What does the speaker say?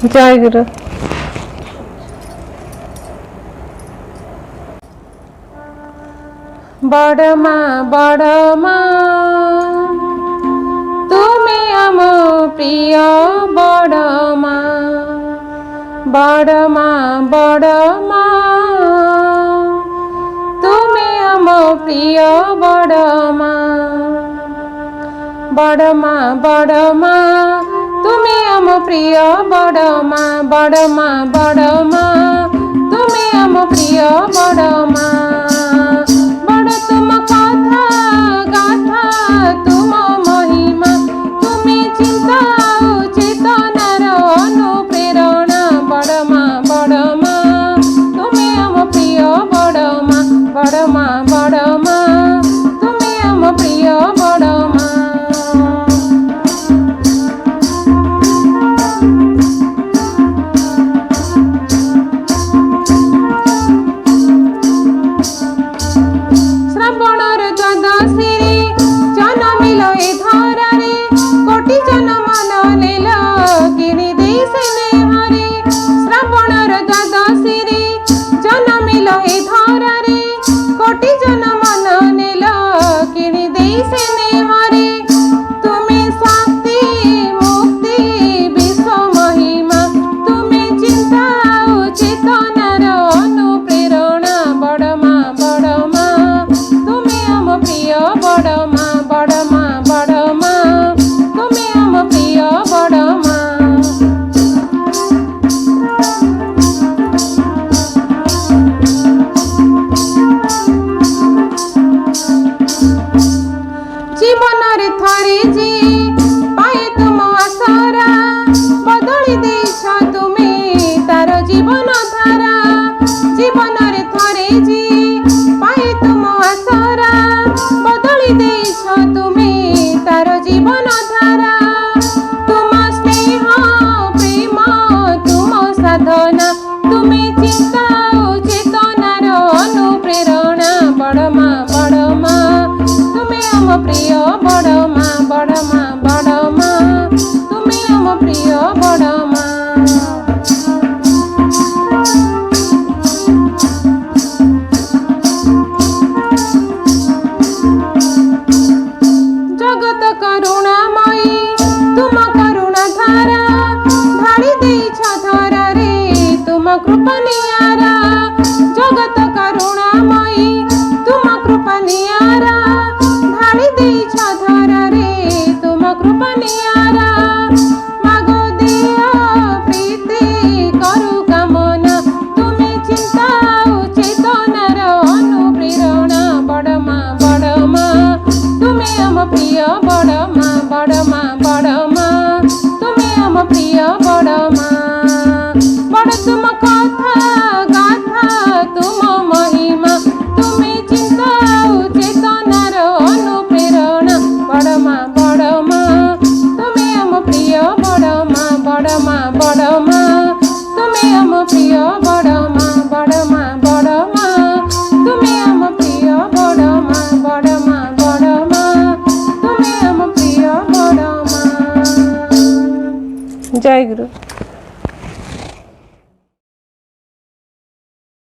জয় গুরু। বড় মা তুমি আম প্রিয় বড় মা, বড় মা তুমি আম প্রিয় বড় মা, বড় মা তুমি আম প্রিয় বড় মা, বড় মা তুমি আম প্রিয় বড় মা। বড় তুম কথা গাথা তুম মহিমা, তুমি চিন্তা ও চেতনার অনুপ্রেরণা। বড় মা তুমি আম প্রিয় বড় মা, বড় মা তুমি আম প্রিয় বড় মা। শ্রাবণর দ্বাদশীরে জন্মিল এ ধরারে, কোটি জনম নিল কিনি দেই স্নেহরে। শ্রাবণর দ্বাদশীরে জন্মিল এ ধরারে, কোটি জনম নিল কিনি দেই স্নেহরে। তুমি শক্তি মুক্তি বিশ্ব মহিমা, তুমি চিন্তা ও চেতনার অনুপ্রেরণা। বড় মা তুমি আম প্রিয় বড় মা, বড় মা তুমি আম প্রিয় বড় মা। জীবনের থরে যে পায়ে তুম আসরা, বদলি ଦେଇଛ তুমি তার জীবন ধারা। জীবনের থরে যে পায়ে তুম আসরা, বদলি ଦେଇଛ তুমি তার জীবন ধারা। তুম স্নেহ প্রেম তুম সাধনা, তুমি চিন্তা ও চেতনার অনুপ্রেরণা। বড় মা তুমি আম প্রিয় বড় মা, বড় মা তুমি আম প্রিয় বড় মা। জগত করুণাময়ী তুম করুণা ধারা, ঢালি ଦେଇଛ ধরারে তুম কৃপা নিয়ারা। জগত করুণাময়ী তুম কৃপা নিয়ারা, ঢালি ଦେଇଛ ধরারে তুম কৃপা নিয়ারা। মাগো দিও প্রীতি করু কামনা, তুমি চিন্তা ও চেতনার অনুপ্রেরণা। বড় মা তুমি আম প্রিয় বড় মা, বড় মা তুমি আম প্রিয় বড় মা। বড় তুম কথা গাথা তুম মহিমা, তুমি চিন্তা ও চেতনার অনুপ্রেরণা। বড় মা তুমি আম প্রিয় বড় মা, বড় মা তুমি আম প্রিয় বড় মা, বড় মা তুমি আম প্রিয় বড় মা, বড় মা তুমি আম প্রিয় বড় মা। জয় গুরু।